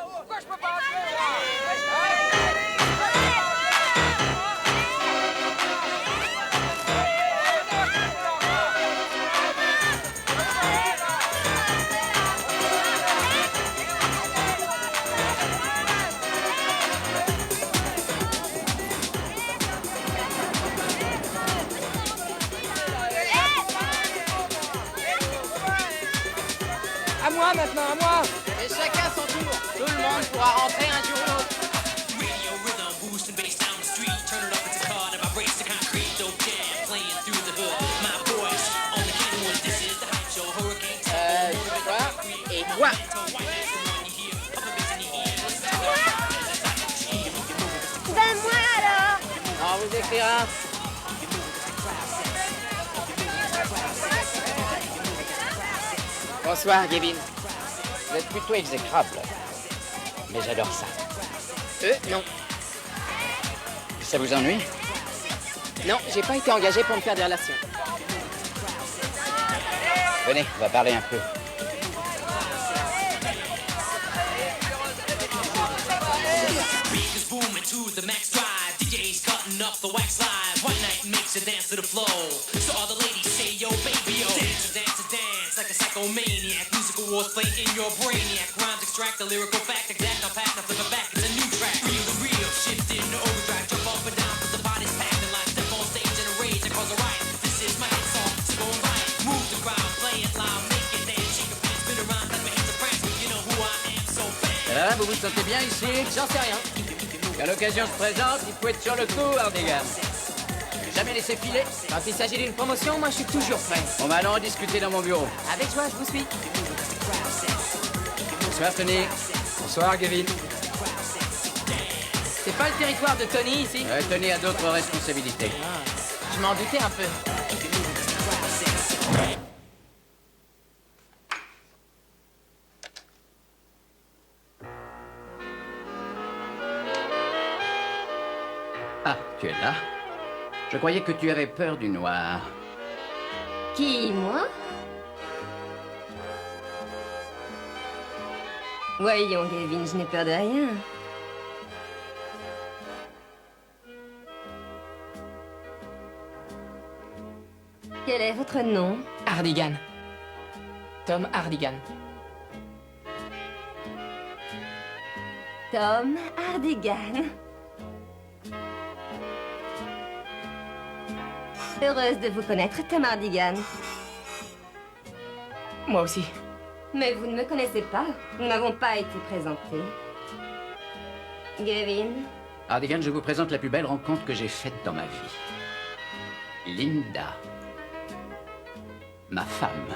Pourquoi je peux pas entrer là? À moi maintenant, à moi. Et chacun son tour. Tout le monde pourra rentrer un jour ou l'autre. Toi et toi. Ben moi alors. On vous écrira. Bonsoir, Kevin. Vous êtes plutôt exécrable. Mais j'adore ça. Non. Ça vous ennuie? Non, j'ai pas été engagé pour me faire des relations. Venez, on va parler un peu. Like a psychomaniac, musical wars play in your brainiac. Rhymes extract the lyrical fact, exact, now pack, now flip it back. It's a new track. Feel the real, shift into overdrive. Jump up and down, cause the body's packed in life. Step on stage in a rage and cause a riot. This is my hit song, so go and riot. Move the crowd, play it loud, make it dance. Shake your pants, spin around, clap your hands and prance. You know who I am, so fast. Vous vous sentez bien ici? J'en sais rien. Quand l'occasion se présente, il faut être sur le coup, Hardigan. Jamais laisser filer. Quand il s'agit d'une promotion, moi je suis toujours prêt. On va alors en discuter dans mon bureau. Avec joie, je vous suis. Bonsoir, Tony. Bonsoir, Kevin. C'est pas le territoire de Tony ici? Tony a d'autres responsabilités. Je m'en doutais un peu. Ah, tu es là? Je croyais que tu avais peur du noir. Qui, moi? Voyons, Kevin, je n'ai peur de rien. Quel est votre nom? Hardigan. Tom Hardigan. Tom Hardigan. Heureuse de vous connaître, Tom Hardigan. Moi aussi. Mais vous ne me connaissez pas. Nous n'avons pas été présentés. Gavin. Hardigan, je vous présente la plus belle rencontre que j'ai faite dans ma vie. Linda. Ma femme.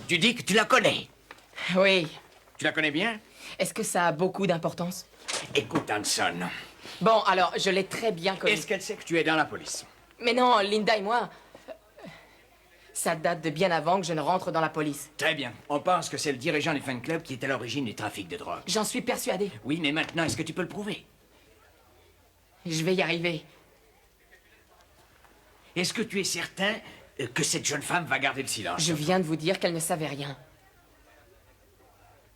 Tu dis que tu la connais. Oui. Tu la connais bien? Est-ce que ça a beaucoup d'importance? Écoute, Hanson. Bon, alors, je l'ai très bien connue. Est-ce qu'elle sait que tu es dans la police? Mais non, Linda et moi... Ça date de bien avant que je ne rentre dans la police. Très bien. On pense que c'est le dirigeant du fan club qui est à l'origine du trafic de drogue. J'en suis persuadée. Oui, mais maintenant, est-ce que tu peux le prouver? Je vais y arriver. Est-ce que tu es certain que cette jeune femme va garder le silence? Je viens de vous dire qu'elle ne savait rien.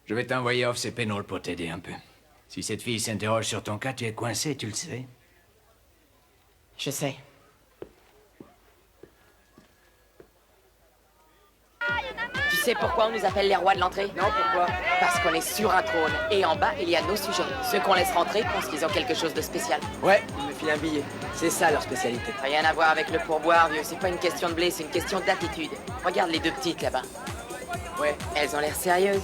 Je vais t'envoyer off ces pénoles pour t'aider un peu. Si cette fille s'interroge sur ton cas, tu es coincé, tu le sais. Je sais. sais pourquoi on nous appelle les rois de l'entrée? Non, pourquoi? Parce qu'on est sur un trône. Et en bas, il y a nos sujets. Ceux qu'on laisse rentrer pensent qu'ils ont quelque chose de spécial. Ouais, ils me filent un billet. C'est ça leur spécialité. Rien à voir avec le pourboire, vieux. C'est pas une question de blé, c'est une question d'attitude. Regarde les deux petites là-bas. Ouais. Elles ont l'air sérieuses.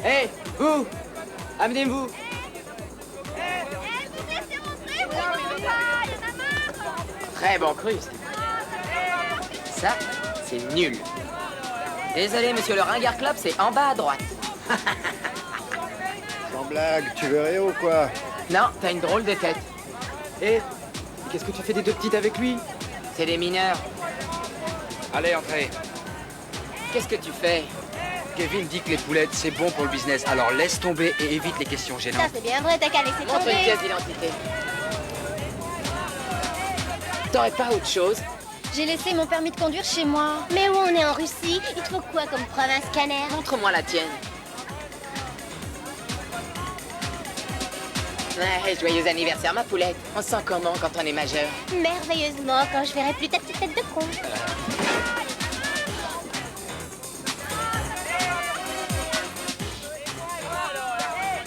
Hé, vous! Amenez-vous! Très bon cruise. Ça, c'est nul. Désolé, monsieur le Ringard Club, c'est en bas à droite. Sans blague, tu veux rien ou quoi? Non, t'as une drôle de tête. Hé, qu'est-ce que tu fais des deux petites avec lui? C'est des mineurs. Allez, entrez. Qu'est-ce que tu fais? Kevin dit que les poulettes, c'est bon pour le business. Alors laisse tomber et évite les questions Ça, gênantes. c'est bien vrai, t'as qu'à laisser Montre une tomber. pièce d'identité. T'aurais pas autre chose? J'ai laissé mon permis de conduire chez moi. Mais où on est en Russie? Il te faut quoi comme preuve, un scanner? Montre-moi la tienne. Ouais, joyeux anniversaire, ma poulette. On se sent comment quand on est majeur? Merveilleusement, quand je verrai plus ta petite tête de con.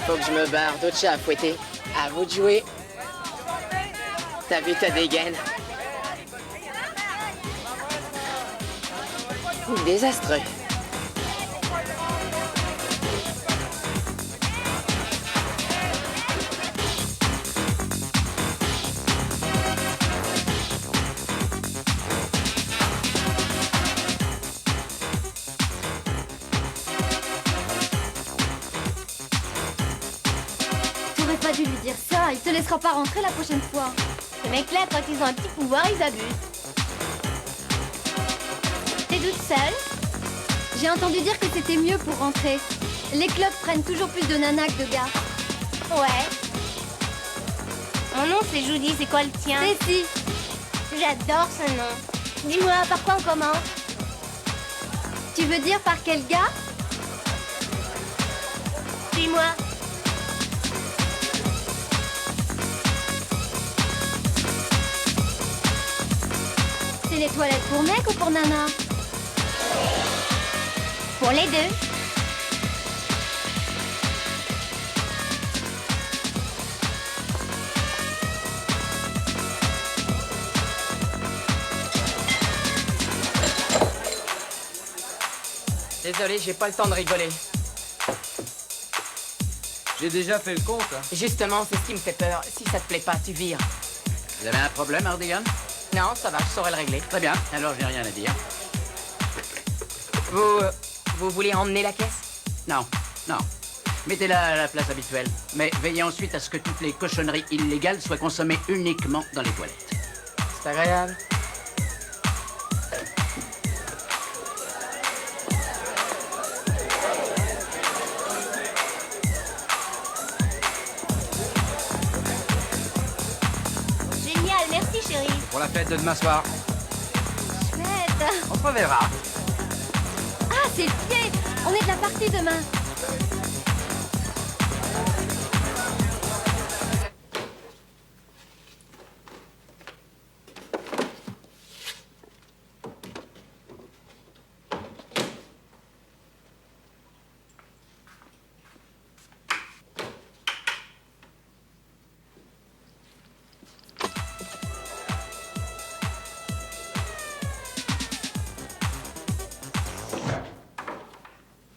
Faut que je me barre, d'autres chats à fouetter. À vous de jouer. T'as vu ta dégaine? Désastreux. T'aurais pas dû lui dire ça, il te laissera pas rentrer la prochaine fois. Ces mecs-là, quand ils ont un petit pouvoir, ils abusent. T'es toute seule? J'ai entendu dire que c'était mieux pour rentrer. Les clubs prennent toujours plus de nanas que de gars. Ouais. Mon nom, c'est Judy, c'est quoi le tien? Stacy, J'adore ce nom. Dis-moi, par quoi on commence? tu veux dire par quel gars? Dis-moi. C'est les toilettes pour mecs ou pour nana? Pour les deux. Désolé, j'ai pas le temps de rigoler. J'ai déjà fait le compte. Hein. Justement, c'est ce qui me fait peur. Si ça te plaît pas, tu vires. Vous avez un problème, Hardigan? Non, ça va, je saurai le régler. Très bien, alors j'ai rien à dire. Vous voulez emmener la caisse? Non, non. Mettez-la à la place habituelle. Mais veillez ensuite à ce que toutes les cochonneries illégales soient consommées uniquement dans les toilettes. C'est agréable. Génial, merci chérie. Pour la fête de demain soir. Chouette. On se reverra. Ah, c'est pied. On est de la partie demain.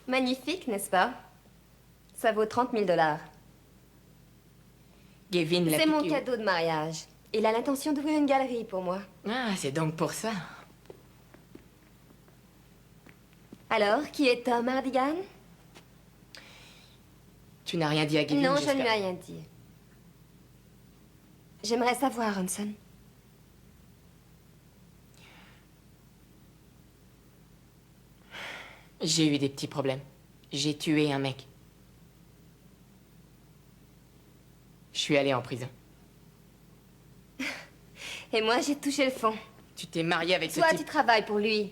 Magnifique, n'est-ce pas? Ça vaut 30 000 $. Gavin l'a C'est mon piqué où? cadeau de mariage. Il a l'intention d'ouvrir une galerie pour moi. Ah, c'est donc pour ça. Alors, qui est Tom Hardigan? Tu n'as rien dit à Gavin, Non, je ne j'espère. lui ai rien dit. J'aimerais savoir, Hanson. J'ai eu des petits problèmes. J'ai tué un mec. Je suis allé en prison. Et moi, j'ai touché le fond. Tu t'es marié avec ce Toi, type. tu travailles pour lui.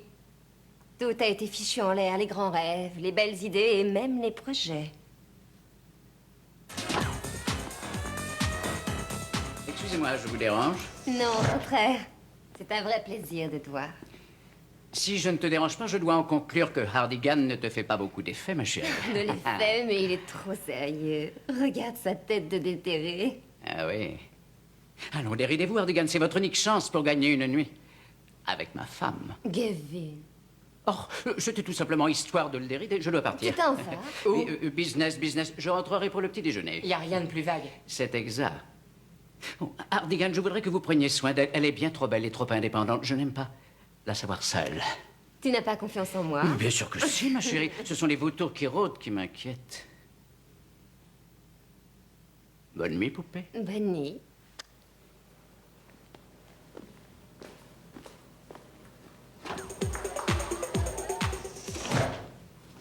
Tout a été fichu en l'air, les grands rêves, les belles idées et même les projets. Excusez-moi, je vous dérange. Non, au contraire. C'est un vrai plaisir de te voir. Si je ne te dérange pas, je dois en conclure que Hardigan ne te fait pas beaucoup d'effet, ma chérie. Ne l'ai fait, mais il est trop sérieux. Regarde sa tête de déterré. Ah oui. Allons, déridez-vous, Hardigan. C'est votre unique chance pour gagner une nuit. Avec ma femme. Gavin. Oh, c'était tout simplement histoire de le dérider. Je dois partir. Tu t'en vas? Oui, business, business. Je rentrerai pour le petit déjeuner. Y a rien de plus vague. C'est exact. Oh, Hardigan, je voudrais que vous preniez soin d'elle. Elle est bien trop belle et trop indépendante. Je n'aime pas la savoir seule. Tu n'as pas confiance en moi? Bien sûr que si, ma chérie. Ce sont les vautours qui rôdent qui m'inquiètent. Bonne nuit, poupée. Bonne nuit.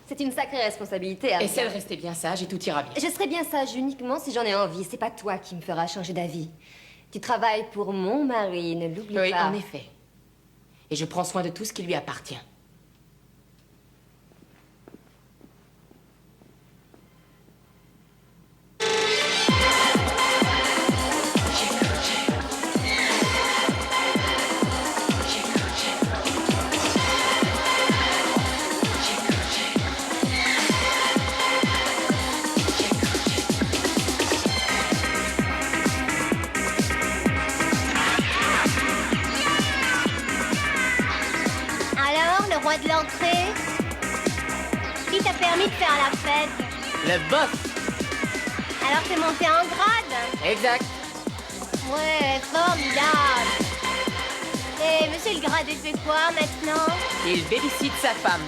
C'est une sacrée responsabilité, Hardigan. Essaie de rester bien sage et tout ira bien. Je serai bien sage uniquement si j'en ai envie. C'est pas toi qui me feras changer d'avis. Tu travailles pour mon mari, ne l'oublie Oui, pas. en effet. Et je prends soin de tout ce qui lui appartient. Alors, le roi de l'entrée? Qui t'a permis de faire la fête? Le boss. Alors t'es monté en grade? Exact. Ouais, formidable. Et monsieur le gradé fait quoi maintenant? Il babysit sa femme.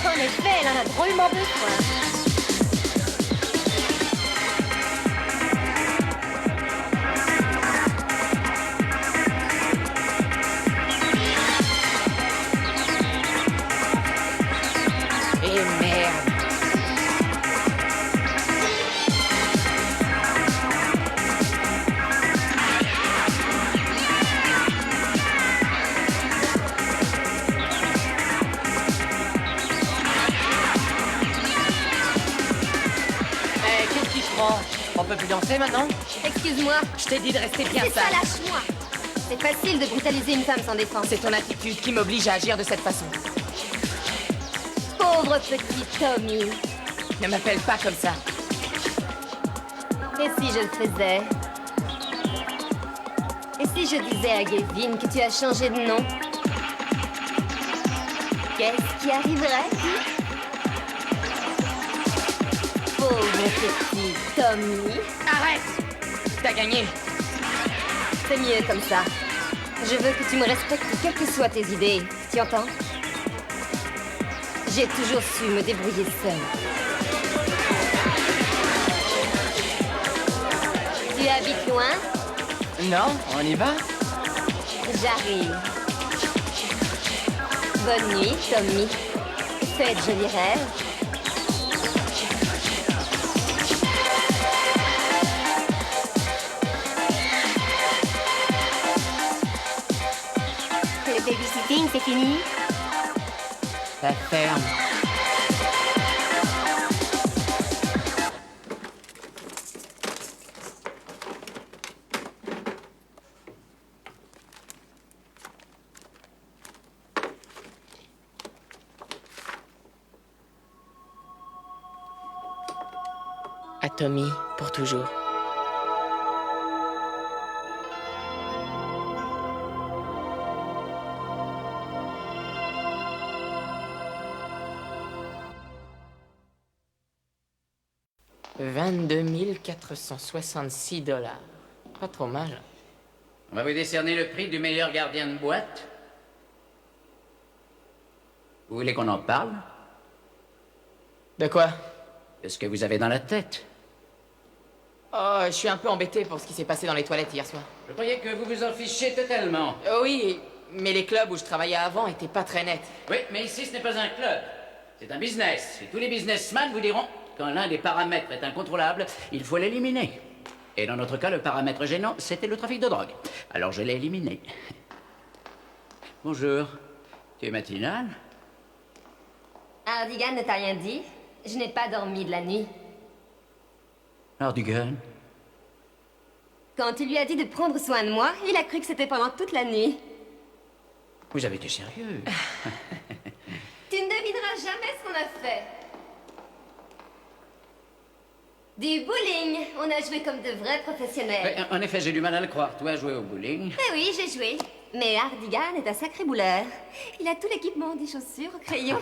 En effet, elle en a drôlement besoin. Et merde. Qu'est-ce qui se prend? On peut plus danser maintenant? Excuse-moi. Je t'ai dit de rester bien C'est ça, sage. lâche-moi. C'est facile de brutaliser une femme sans défense. C'est ton attitude qui m'oblige à agir de cette façon. Pauvre petit Tommy. Ne m'appelle pas comme ça. Et si je le faisais? Et si je disais à Gavin que tu as changé de nom? Qu'est-ce qui arriverait? Pauvre petit Tommy. Arrête! T'as gagné. C'est mieux comme ça. Je veux que tu me respectes quelles que soient tes idées. Tu entends? J'ai toujours su me débrouiller seule. Tu habites loin? Non, on y va? J'arrive. Bonne nuit, Tommy. Fais de jolis rêves. Le babysitting, c'est fini? Ça ferme. À Tommy, pour toujours. $22 466. Pas trop mal. On va vous décerner le prix du meilleur gardien de boîte. Vous voulez qu'on en parle? De quoi? De ce que vous avez dans la tête. Oh, je suis un peu embêté pour ce qui s'est passé dans les toilettes hier soir. Je croyais que vous vous en fichiez totalement. Oui, mais les clubs où je travaillais avant étaient pas très nets. Oui, mais ici, ce n'est pas un club. C'est un business. Et tous les businessmen vous diront, quand l'un des paramètres est incontrôlable, il faut l'éliminer. Et dans notre cas, le paramètre gênant, c'était le trafic de drogue. Alors je l'ai éliminé. Bonjour. Tu es matinale? Hardigan ne t'a rien dit? Je n'ai pas dormi de la nuit. Hardigan? Quand tu lui as dit de prendre soin de moi, il a cru que c'était pendant toute la nuit. Vous avez été sérieux. Tu ne devineras jamais ce qu'on a fait. Du bowling. On a joué comme de vrais professionnels. Ouais, en effet, j'ai du mal à le croire. Toi, jouer au bowling. Eh oui, j'ai joué. Mais Hardigan est un sacré bouleur. Il a tout l'équipement, des chaussures, crayons.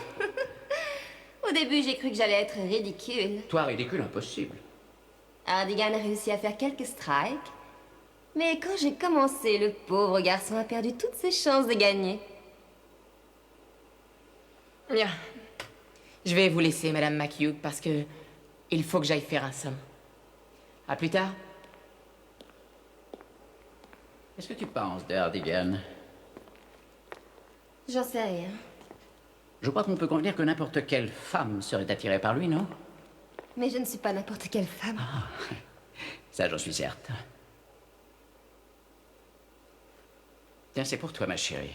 Au début, j'ai cru que j'allais être ridicule. Toi, ridicule, impossible. Hardigan a réussi à faire quelques strikes. Mais quand j'ai commencé, le pauvre garçon a perdu toutes ses chances de gagner. Bien. Je vais vous laisser, Madame McHugh, parce que il faut que j'aille faire un somme. À plus tard. Qu'est-ce que tu penses de Hardigan? J'en sais rien. Je crois qu'on peut convenir que n'importe quelle femme serait attirée par lui, non? Mais je ne suis pas n'importe quelle femme. Ah, ça, j'en suis certain. Tiens, c'est pour toi, ma chérie.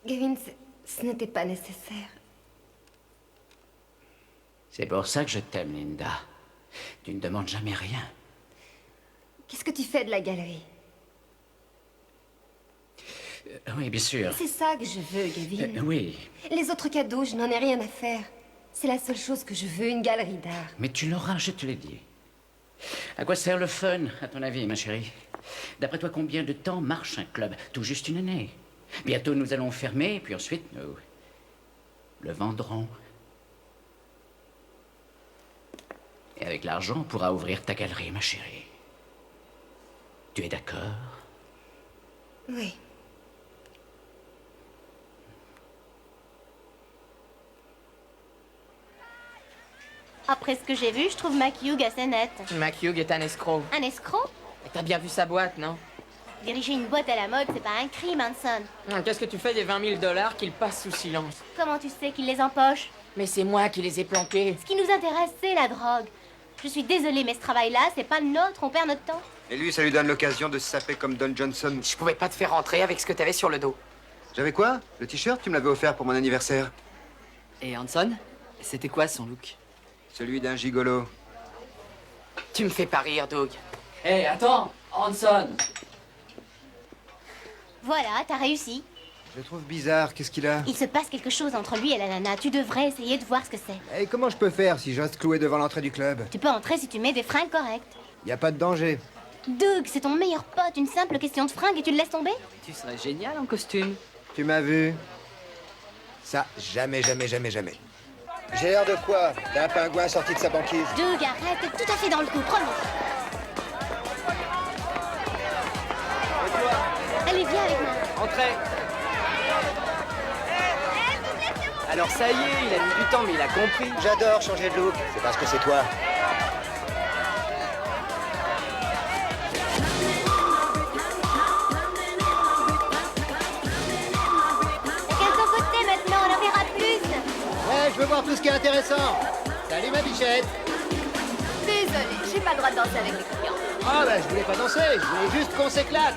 Gavin, ce n'était pas nécessaire. C'est pour ça que je t'aime, Linda. Tu ne demandes jamais rien. Qu'est-ce que tu fais de la galerie? Oui, bien sûr. C'est ça que je veux, Gavin. Oui, Les autres cadeaux, je n'en ai rien à faire. C'est la seule chose que je veux, une galerie d'art. mais tu l'auras, je te l'ai dit. À quoi sert le fun, à ton avis, ma chérie? D'après toi, combien de temps marche un club? Tout juste une année. Bientôt, nous allons fermer, puis ensuite, nous le vendrons. Et avec l'argent, on pourra ouvrir ta galerie, ma chérie. Tu es d'accord? Oui. Après ce que j'ai vu, je trouve McHugh assez net. McHugh est un escroc. Un escroc? T'as bien vu sa boîte, non? Diriger une boîte à la mode, c'est pas un crime, Hanson. Qu'est-ce que tu fais des 20 000 $ qu'il passe sous silence? Comment tu sais qu'il les empoche? Mais c'est moi qui les ai planqués. Ce qui nous intéresse, c'est la drogue. Je suis désolée, mais ce travail-là, c'est pas le nôtre, on perd notre temps. Et lui, ça lui donne l'occasion de se saper comme Don Johnson. Je pouvais pas te faire rentrer avec ce que t'avais sur le dos. J'avais quoi? Le t-shirt? Tu me l'avais offert pour mon anniversaire. Et Hanson, c'était quoi son look? Celui d'un gigolo. Tu me fais pas rire, Doug. Hé, attends, Hanson! Voilà, t'as réussi. Je le trouve bizarre, qu'est-ce qu'il a? Il se passe quelque chose entre lui et la nana. Tu devrais essayer de voir ce que c'est. Et comment je peux faire si je reste cloué devant l'entrée du club? Tu peux entrer si tu mets des fringues correctes. Y a pas de danger. Doug, c'est ton meilleur pote, une simple question de fringues et tu le laisses tomber? Tu serais génial en costume. Tu m'as vu? Ça, jamais, jamais, jamais, jamais. J'ai l'air de quoi? D'un pingouin sorti de sa banquise. Doug, arrête, t'es tout à fait dans le coup, promis. Allez, viens avec moi. Entrez! Alors ça y est, il a mis du temps, mais il a compris. J'adore changer de look. C'est parce que c'est toi. Quel ton côté maintenant, on en verra plus. Ouais, je veux voir tout ce qui est intéressant. Salut ma bichette. Désolée, j'ai pas le droit de danser avec les clients. Ah bah je voulais pas danser, je voulais juste qu'on s'éclate.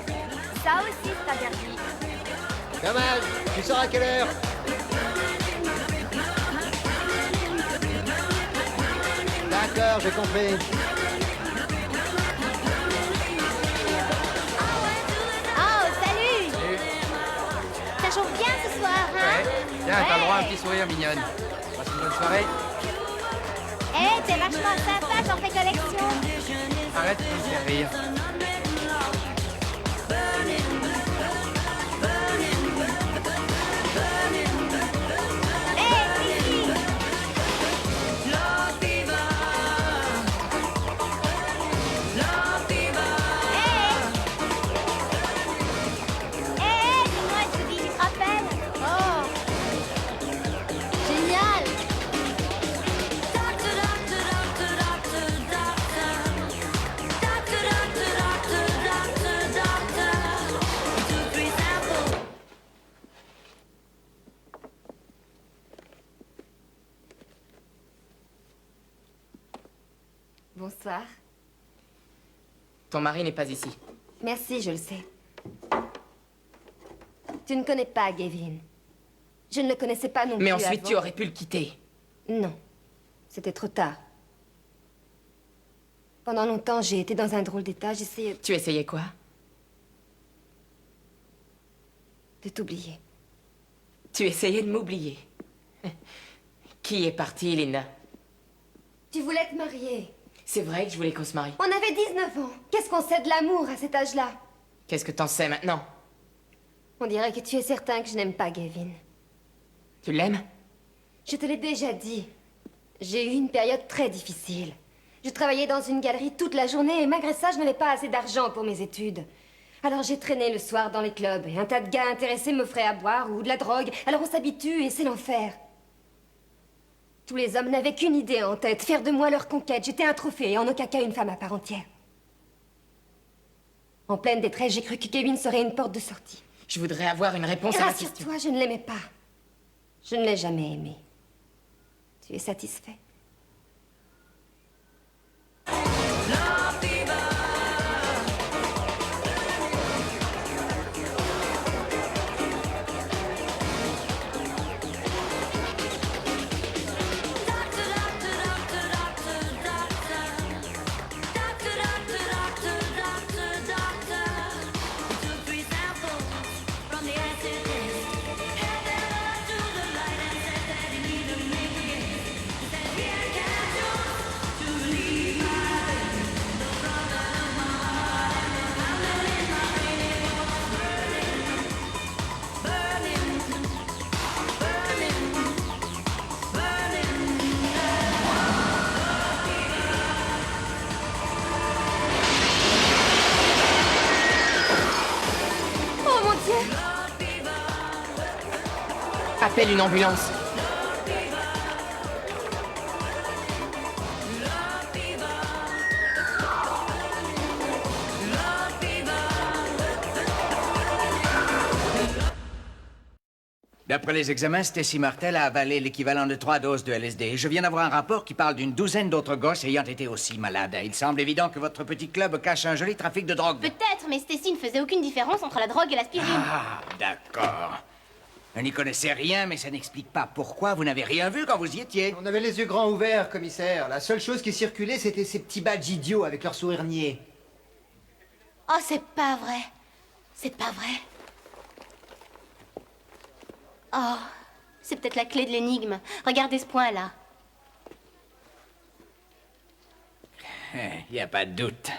Ça aussi, c'est interdit. Dommage, tu sors à quelle heure? D'accord, j'ai compris. Oh, salut. Ça chauffe bien ce soir, hein? Tiens, t'as le droit à un petit sourire, mignonne. Passe une bonne soirée. Eh, t'es vachement sympa, j'en fais collection. Arrête de me faire rire. Génial! Bonsoir. Ton mari n'est pas ici. Merci, je le sais. Tu ne connais pas Gavin. Je ne le connaissais pas non plus Mais ensuite, avant. tu aurais pu le quitter. Non. C'était trop tard. Pendant longtemps, j'ai été dans un drôle d'état. J'essayais Tu essayais quoi? de t'oublier. Tu essayais de m'oublier. Qui est parti, Linda? Tu voulais te marier. C'est vrai que je voulais qu'on se marie. On avait 19 ans. Qu'est-ce qu'on sait de l'amour à cet âge-là? Qu'est-ce que t'en sais maintenant? On dirait que tu es certain que je n'aime pas Gavin. Tu l'aimes? Je te l'ai déjà dit. J'ai eu une période très difficile. Je travaillais dans une galerie toute la journée et malgré ça, je n'avais pas assez d'argent pour mes études. Alors j'ai traîné le soir dans les clubs et un tas de gars intéressés m'offraient à boire ou de la drogue. Alors on s'habitue et c'est l'enfer. Tous les hommes n'avaient qu'une idée en tête, faire de moi leur conquête. J'étais un trophée et en aucun cas une femme à part entière. En pleine détresse, j'ai cru que Kevin serait une porte de sortie. Je voudrais avoir une réponse à ma question. Rassure-toi, je ne l'aimais pas. Je ne l'ai jamais aimé. Tu es satisfait? Appelle une ambulance. D'après les examens, Stacy Martel a avalé l'équivalent de 3 doses de LSD. Je viens d'avoir un rapport qui parle d'une douzaine d'autres gosses ayant été aussi malades. Il semble évident que votre petit club cache un joli trafic de drogue. Peut-être, mais Stacy ne faisait aucune différence entre la drogue et l'aspirine. Ah, d'accord. On n'y connaissait rien, mais ça n'explique pas pourquoi vous n'avez rien vu quand vous y étiez. On avait les yeux grands ouverts, commissaire. La seule chose qui circulait, c'était ces petits badges idiots avec leur sourire niais. Oh, c'est pas vrai. C'est pas vrai. Oh, c'est peut-être la clé de l'énigme. Regardez ce point-là. Il n'y a pas de doute.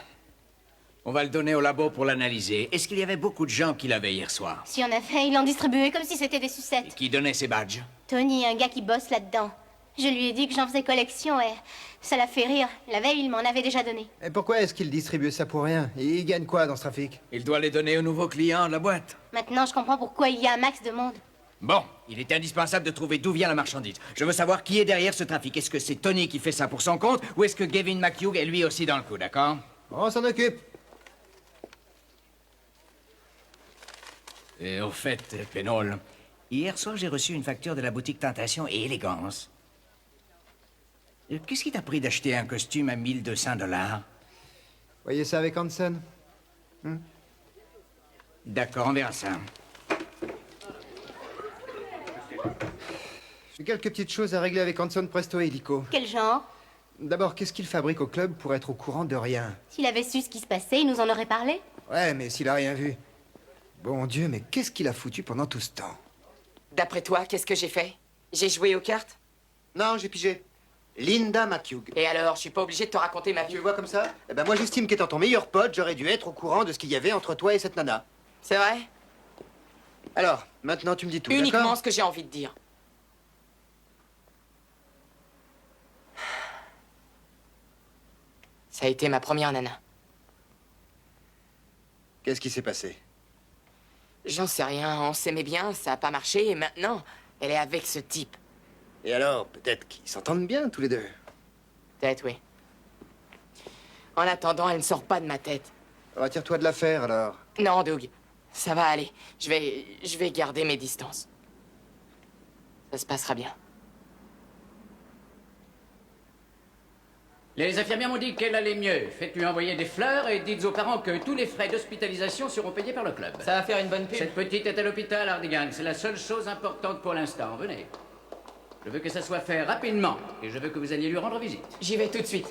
On va le donner au labo pour l'analyser. Est-ce qu'il y avait beaucoup de gens qui l'avaient hier soir? S'il y en avait, il en distribuait comme si c'était des sucettes. Qui donnait ces badges? Tony, un gars qui bosse là-dedans. Je lui ai dit que j'en faisais collection et ça l'a fait rire. La veille, il m'en avait déjà donné. Et pourquoi est-ce qu'il distribue ça pour rien? Et il gagne quoi dans ce trafic? Il doit les donner aux nouveaux clients de la boîte. Maintenant, je comprends pourquoi il y a un max de monde. Bon, il est indispensable de trouver d'où vient la marchandise. Je veux savoir qui est derrière ce trafic. Est-ce que c'est Tony qui fait ça pour son compte ou est-ce que Gavin McHugh est lui aussi dans le coup, d'accord? On s'en occupe. Et au fait, Pénol, hier soir j'ai reçu une facture de la boutique Tentation et Élégance. Qu'est-ce qui t'a pris d'acheter un costume à 1200 $? Voyez ça avec Hanson? D'accord, on verra ça. J'ai quelques petites choses à régler avec Hanson Presto et Illico. Quel genre? D'abord, qu'est-ce qu'il fabrique au club pour être au courant de rien? S'il avait su ce qui se passait, il nous en aurait parlé. Ouais, mais s'il a rien vu. Bon Dieu, mais qu'est-ce qu'il a foutu pendant tout ce temps? D'après toi, qu'est-ce que j'ai fait? J'ai joué aux cartes? Non, j'ai pigé. Linda McHugh. Et alors, je suis pas obligé de te raconter ma Tu vie. le vois comme ça? Eh ben moi j'estime qu'étant ton meilleur pote, j'aurais dû être au courant de ce qu'il y avait entre toi et cette nana. C'est vrai? Alors, maintenant tu me dis tout, Uniquement d'accord? ce que j'ai envie de dire. Ça a été ma première nana. Qu'est-ce qui s'est passé? J'en sais rien, on s'aimait bien, ça a pas marché, et maintenant, elle est avec ce type. Et alors, peut-être qu'ils s'entendent bien tous les deux. Peut-être, oui. En attendant, elle ne sort pas de ma tête. Retire-toi de l'affaire alors. Non, Doug, ça va aller. Je vais garder mes distances. Ça se passera bien. Les infirmières m'ont dit qu'elle allait mieux. Faites-lui envoyer des fleurs et dites aux parents que tous les frais d'hospitalisation seront payés par le club. Ça va faire une bonne pub. Cette petite est à l'hôpital, Hardigan. C'est la seule chose importante pour l'instant. Venez. Je veux que ça soit fait rapidement et je veux que vous alliez lui rendre visite. J'y vais tout de suite.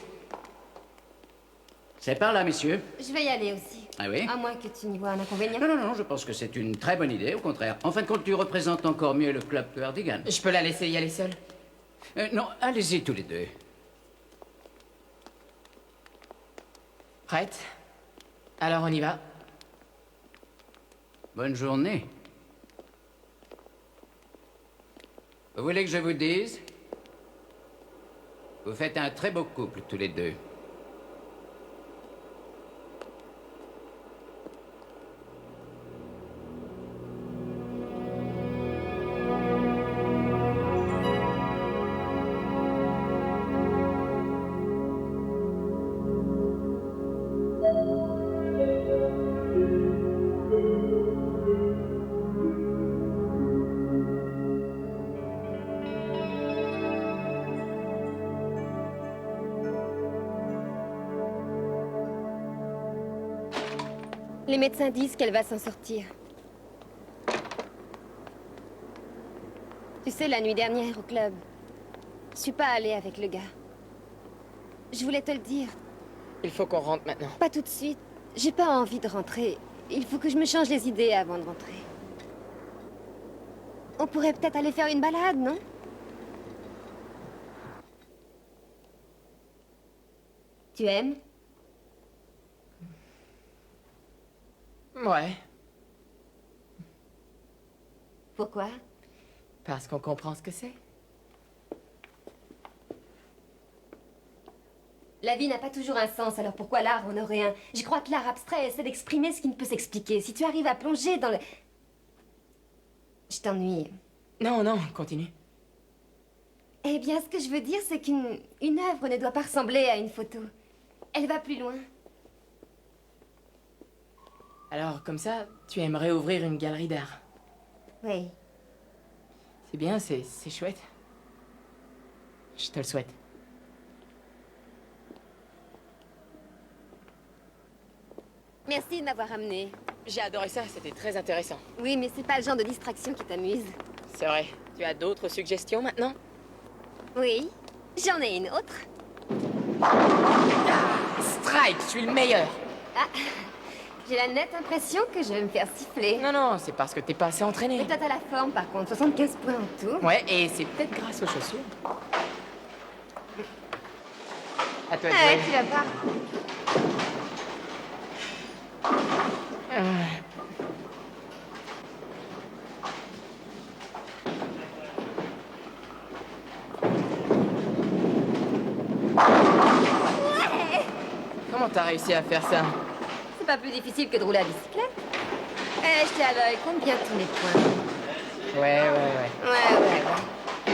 C'est par là, messieurs. Je vais y aller aussi. Ah oui? À moins que tu n'y vois un inconvénient. Non, je pense que c'est une très bonne idée, au contraire. En fin de compte, tu représentes encore mieux le club que Hardigan. Je peux la laisser y aller seule? Non, allez-y tous les deux. Prête? Alors on y va? Bonne journée. Vous voulez que je vous dise? Vous faites un très beau couple, tous les deux. Les médecins disent qu'elle va s'en sortir. Tu sais, la nuit dernière au club, je suis pas allée avec le gars. Je voulais te le dire. Il faut qu'on rentre maintenant. Pas tout de suite. J'ai pas envie de rentrer. Il faut que je me change les idées avant de rentrer. On pourrait peut-être aller faire une balade, non? Tu aimes? Ouais, Pourquoi? parce qu'on comprend ce que c'est. La vie n'a pas toujours un sens, alors pourquoi l'art en aurait un? Je crois que l'art abstrait essaie d'exprimer ce qui ne peut s'expliquer. Si tu arrives à plonger dans le... Je t'ennuie. Non, continue. Eh bien, ce que je veux dire, c'est qu'une œuvre ne doit pas ressembler à une photo. Elle va plus loin. Alors, comme ça, tu aimerais ouvrir une galerie d'art? Oui. C'est bien, c'est chouette. Je te le souhaite. Merci de m'avoir amené. J'ai adoré ça, c'était très intéressant. Oui, mais c'est pas le genre de distraction qui t'amuse. C'est vrai. Tu as d'autres suggestions maintenant? Oui, j'en ai une autre. Strike, je suis le meilleur! Ah, j'ai la nette impression que je vais me faire siffler. Non, c'est parce que t'es pas assez entraîné. Mais toi, t'as la forme, par contre. 75 points en tout. Ouais, et c'est peut-être grâce aux chaussures. À toi de Ah ouais, jouer. tu vas pas. Ouais! Comment t'as réussi à faire ça? C'est pas plus difficile que de rouler à bicyclette. Eh, j'étais à l'œil. Compte bien tous mes points. Ouais. Ouais.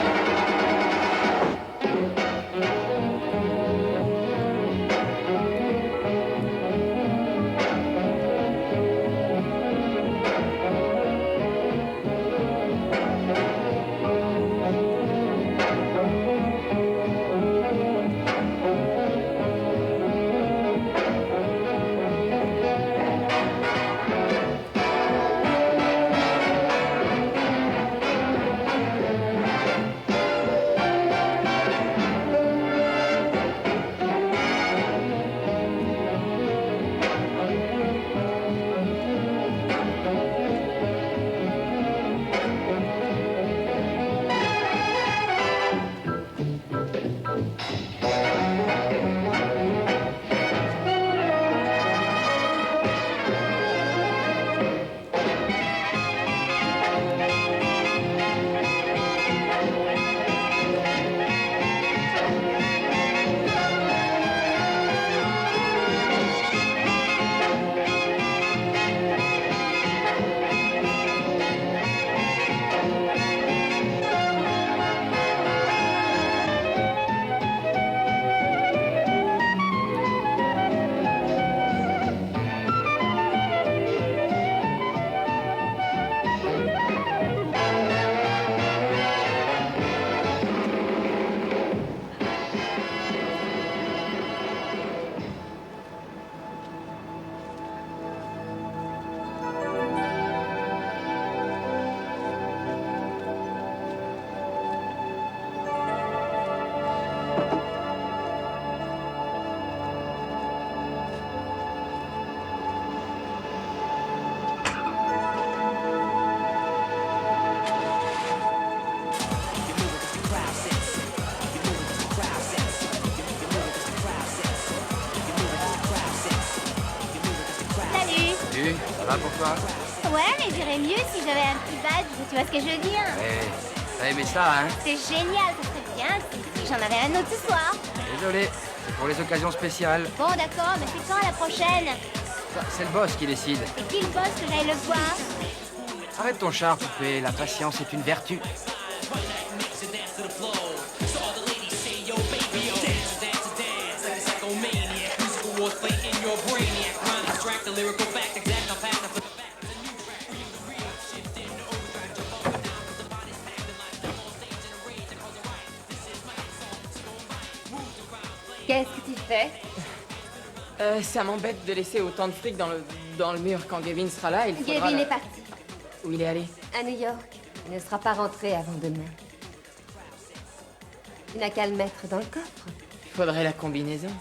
Salut, ça va pour toi? Ouais, mais j'irais mieux si j'avais un petit badge, tu vois ce que je veux dire? Eh, t'as aimé ça, hein? C'est génial, ça serait bien si j'en avais un autre ce soir. Désolé, c'est pour les occasions spéciales. Bon, d'accord, mais c'est quand la prochaine? Ça, c'est le boss qui décide. C'est qui le boss que j'aille le voir? Arrête ton char, poupée, la patience est une vertu. Qu'est-ce que tu fais? Ça m'embête de laisser autant de fric dans le mur quand Gavin sera là. Il faudra Gavin est parti. Où il est allé? À New York. Il ne sera pas rentré avant demain. Tu n'as qu'à le mettre dans le coffre. Il faudrait la combinaison.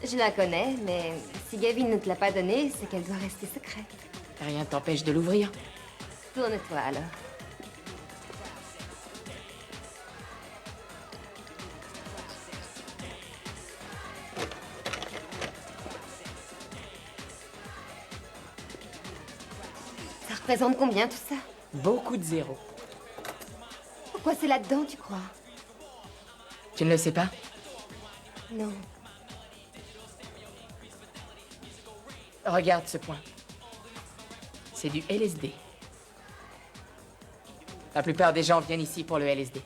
Je la connais, mais si Gavin ne te l'a pas donnée, c'est qu'elle doit rester secrète. Rien t'empêche de l'ouvrir. Tourne-toi alors. Ça représente combien tout ça? Beaucoup de zéros. Pourquoi c'est là-dedans, tu crois? Tu ne le sais pas? Non. Regarde ce point. C'est du LSD. La plupart des gens viennent ici pour le LSD.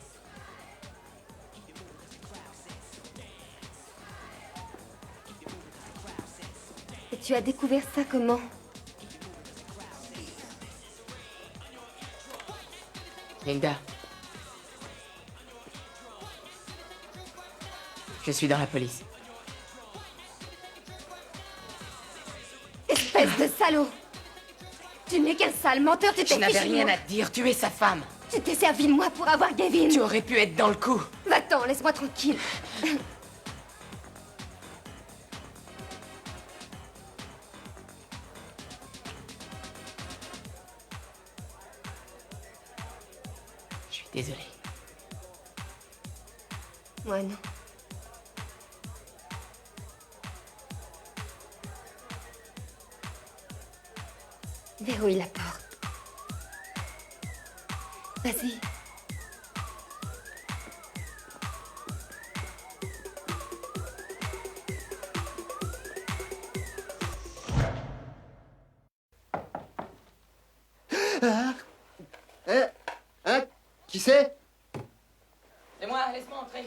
Et tu as découvert ça comment? Linda. Je suis dans la police. Espèce de salaud! Tu n'es qu'un sale menteur, tu t'es Je n'avais fichu de rien moi. à te dire, tu es sa femme. Tu t'es servi de moi pour avoir Gavin. Tu aurais pu être dans le coup. Va-t'en, laisse-moi tranquille. Je suis désolé. Moi non. Verrouille la porte. Vas-y. Hein? Qui c'est? C'est moi, laisse-moi entrer.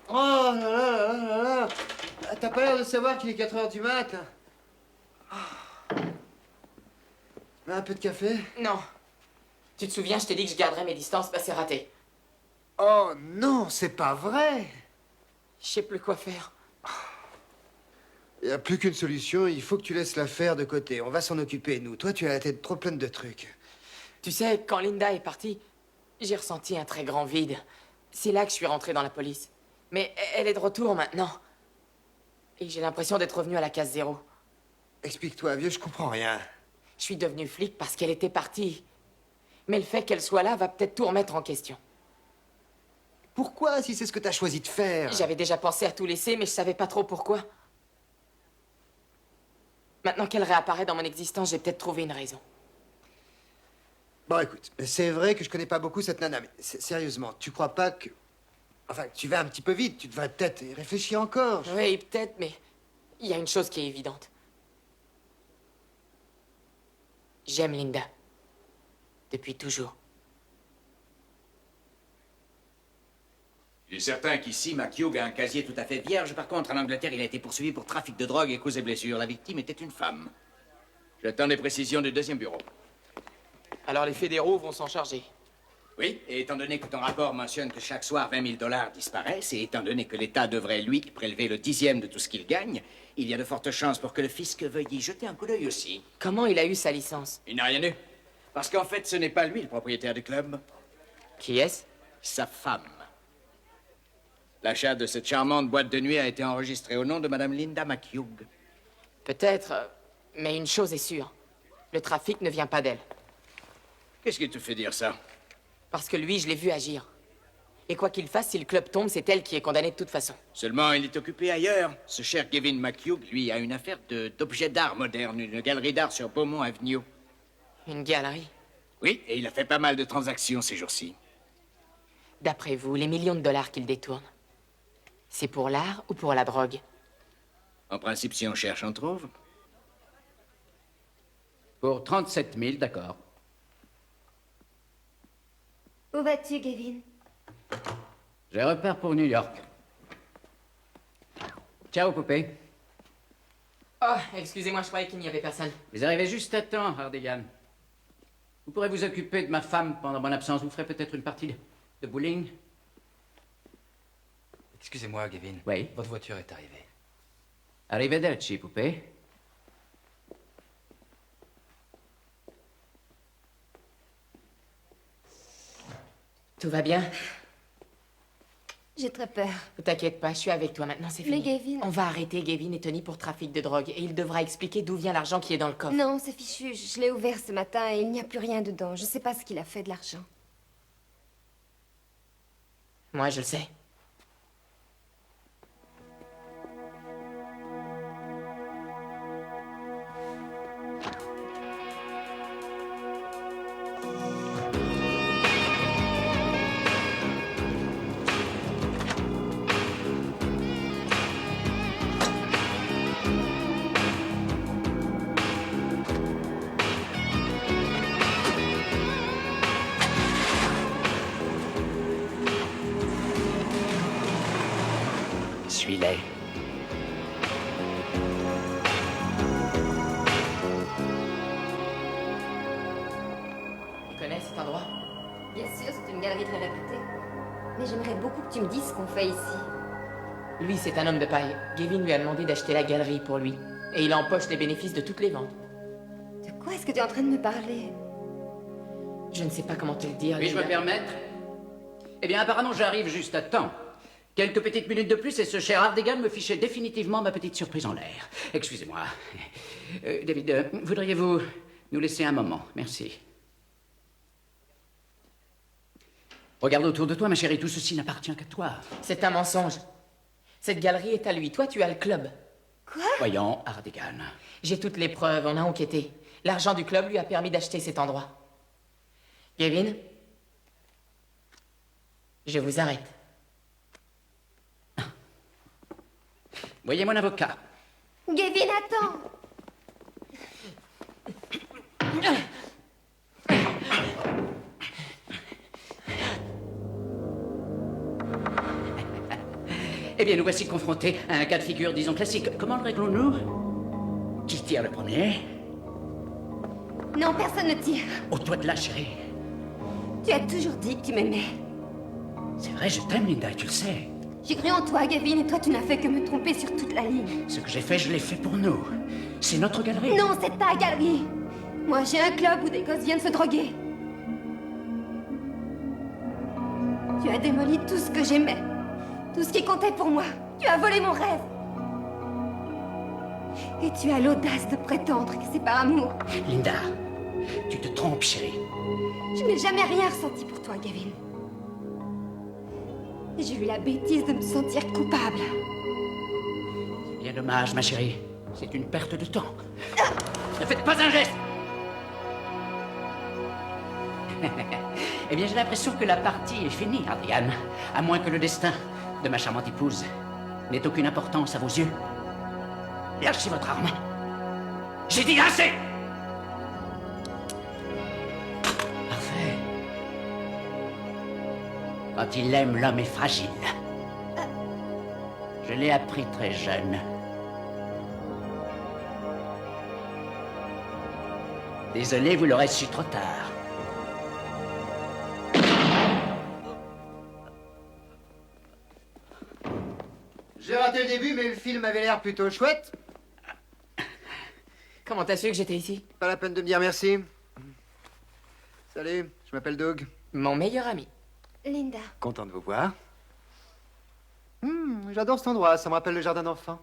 Oh là là là là là! T'as pas l'air de savoir qu'il est 4 heures du mat, là? Un peu de café? Non. Tu te souviens, je t'ai dit que je garderais mes distances, bah c'est raté. Oh non, c'est pas vrai! Je sais plus quoi faire. Il n'y a plus qu'une solution, il faut que tu laisses l'affaire de côté. On va s'en occuper, nous. Toi, tu as la tête trop pleine de trucs. Tu sais, quand Linda est partie, j'ai ressenti un très grand vide. C'est là que je suis rentré dans la police. Mais elle est de retour maintenant. Et j'ai l'impression d'être revenu à la case zéro. Explique-toi, vieux, je comprends rien. Je suis devenu flic parce qu'elle était partie. Mais le fait qu'elle soit là va peut-être tout remettre en question. Pourquoi, si c'est ce que t'as choisi de faire? J'avais déjà pensé à tout laisser, mais je savais pas trop pourquoi. Maintenant qu'elle réapparaît dans mon existence, j'ai peut-être trouvé une raison. Bon, écoute, c'est vrai que je connais pas beaucoup cette nana, mais sérieusement, tu crois pas que... Enfin, tu vas un petit peu vite, tu devrais peut-être y réfléchir encore. Oui, peut-être, mais il y a une chose qui est évidente. J'aime Linda. Depuis toujours. Il est certain qu'ici, McHugh a un casier tout à fait vierge. Par contre, en Angleterre, il a été poursuivi pour trafic de drogue et cause et blessures. La victime était une femme. J'attends des précisions du deuxième bureau. Alors les fédéraux vont s'en charger. Oui, et étant donné que ton rapport mentionne que chaque soir 20 000 $ disparaissent, et étant donné que l'État devrait, lui, prélever le 10e de tout ce qu'il gagne, il y a de fortes chances pour que le fisc veuille y jeter un coup d'œil aussi. Comment il a eu sa licence? Il n'a rien eu. Parce qu'en fait, ce n'est pas lui le propriétaire du club. Qui est-ce? Sa femme. L'achat de cette charmante boîte de nuit a été enregistré au nom de Madame Linda McHugh. Peut-être, mais une chose est sûre. Le trafic ne vient pas d'elle. Qu'est-ce qui te fait dire ça? Parce que lui, je l'ai vu agir. Et quoi qu'il fasse, si le club tombe, c'est elle qui est condamnée de toute façon. Seulement, il est occupé ailleurs. Ce cher Gavin McHugh, lui, a une affaire d'objets d'art moderne, une galerie d'art sur Beaumont Avenue. Une galerie? Oui, et il a fait pas mal de transactions ces jours-ci. D'après vous, les millions de dollars qu'il détourne, c'est pour l'art ou pour la drogue? En principe, si on cherche, on trouve. Pour 37 000, d'accord. Où vas-tu, Gavin? Je repars pour New York. Ciao, poupée. Oh, excusez-moi, je croyais qu'il n'y avait personne. Vous arrivez juste à temps, Hardigan. Vous pourrez vous occuper de ma femme pendant mon absence. Vous ferez peut-être une partie de bowling. Excusez-moi, Gavin. Oui. Votre voiture est arrivée. Arrivederci, poupée. Tout va bien? J'ai très peur. Ne t'inquiète pas, je suis avec toi maintenant, c'est fini. Mais Gavin... On va arrêter Gavin et Tony pour trafic de drogue et il devra expliquer d'où vient l'argent qui est dans le coffre. Non, c'est fichu. Je l'ai ouvert ce matin et il n'y a plus rien dedans. Je sais pas ce qu'il a fait de l'argent. Moi, je le sais. Suis-les. Tu connais cet endroit? Bien sûr, c'est une galerie très réputée. Mais j'aimerais beaucoup que tu me dises ce qu'on fait ici. Lui, c'est un homme de paille. Gavin lui a demandé d'acheter la galerie pour lui. Et il empoche les bénéfices de toutes les ventes. De quoi est-ce que tu es en train de me parler? Je ne sais pas comment te le dire. Puis-je me permettre? Eh bien, apparemment, j'arrive juste à temps. Quelques petites minutes de plus et ce cher Hardigan me fichait définitivement ma petite surprise en l'air. Excusez-moi. David, voudriez-vous nous laisser un moment? Merci. Regarde autour de toi, ma chérie, tout ceci n'appartient qu'à toi. C'est un mensonge. Cette galerie est à lui. Toi, tu as le club. Quoi? Voyons, Hardigan. J'ai toutes les preuves, on a enquêté. L'argent du club lui a permis d'acheter cet endroit. Gavin, je vous arrête. Voyez mon avocat. Gavin, attends! Eh bien, nous voici confrontés à un cas de figure, disons, classique. Comment le réglons-nous? Qui tire le premier? Non, personne ne tire. Au toi de là, chérie. Tu as toujours dit que tu m'aimais. C'est vrai, je t'aime, Linda, et tu le sais. J'ai cru en toi, Gavin, et toi, tu n'as fait que me tromper sur toute la ligne. Ce que j'ai fait, je l'ai fait pour nous. C'est notre galerie. Non, c'est ta galerie. Moi, j'ai un club où des gosses viennent se droguer. Tu as démoli tout ce que j'aimais. Tout ce qui comptait pour moi. Tu as volé mon rêve. Et tu as l'audace de prétendre que c'est par amour. Linda, tu te trompes, chérie. Je n'ai jamais rien ressenti pour toi, Gavin. Et j'ai eu la bêtise de me sentir coupable. C'est bien dommage, ma chérie. C'est une perte de temps. Ne faites pas un geste. Eh bien, j'ai l'impression que la partie est finie, Hardigan. À moins que le destin de ma charmante épouse n'ait aucune importance à vos yeux. Lâchez votre arme. J'ai dit assez. Parfait. Quand il aime, l'homme est fragile. Je l'ai appris très jeune. Désolé, vous l'aurez su trop tard. J'ai raté le début, mais le film avait l'air plutôt chouette. Comment t'as su que j'étais ici? Pas la peine de me dire merci. Salut, je m'appelle Doug. Mon meilleur ami. Linda. Content de vous voir. J'adore cet endroit, ça me rappelle le jardin d'enfants.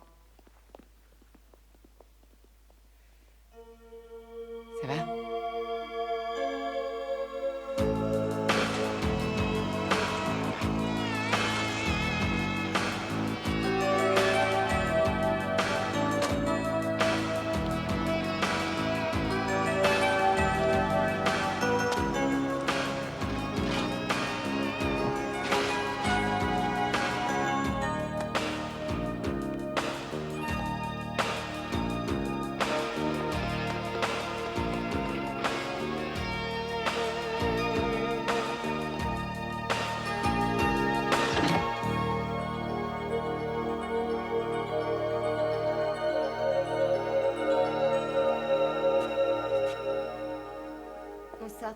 Ça va?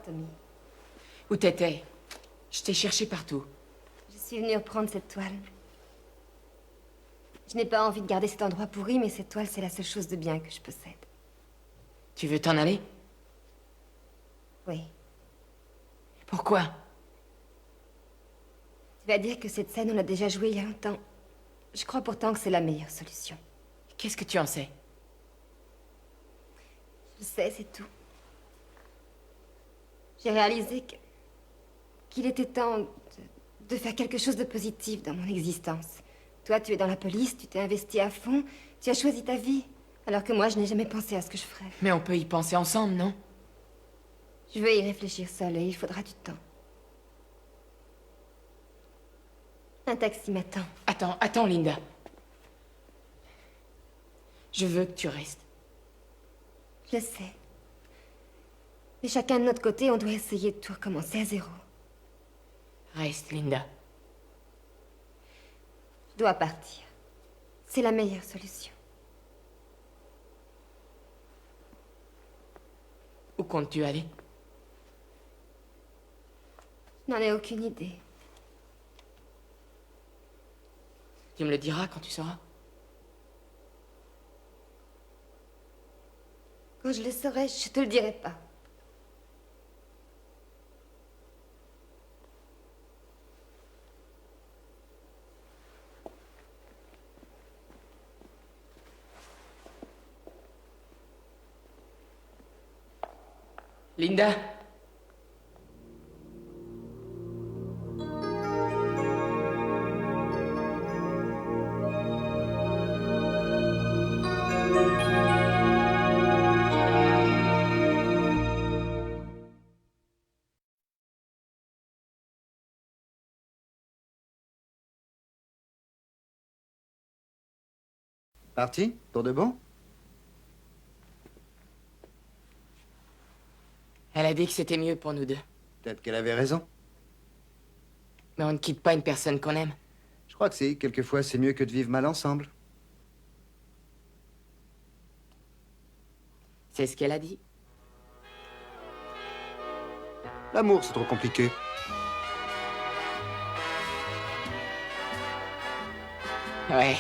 Tommy. Où t'étais? Je t'ai cherché partout. Je suis venue reprendre cette toile. Je n'ai pas envie de garder cet endroit pourri, mais cette toile, c'est la seule chose de bien que je possède. Tu veux t'en aller? Oui. Pourquoi? Tu vas dire que cette scène, on l'a déjà jouée il y a longtemps. Je crois pourtant que c'est la meilleure solution. Qu'est-ce que tu en sais? Je sais, c'est tout. J'ai réalisé qu'il était temps de faire quelque chose de positif dans mon existence. Toi, tu es dans la police, tu t'es investi à fond, tu as choisi ta vie. Alors que moi, je n'ai jamais pensé à ce que je ferais. Mais on peut y penser ensemble, non? Je veux y réfléchir seule et il faudra du temps. Un taxi m'attend. Attends, Linda. Je veux que tu restes. Je sais. Mais chacun de notre côté, on doit essayer de tout recommencer à zéro. Reste, Linda. Je dois partir. C'est la meilleure solution. Où comptes-tu aller? Je n'en ai aucune idée. Tu me le diras quand tu sauras. Quand je le saurai, je te le dirai pas. Linda? Parti? Pour de bon? Elle a dit que c'était mieux pour nous deux. Peut-être qu'elle avait raison. Mais on ne quitte pas une personne qu'on aime. Je crois que si, quelquefois, c'est mieux que de vivre mal ensemble. C'est ce qu'elle a dit. L'amour, c'est trop compliqué. Ouais.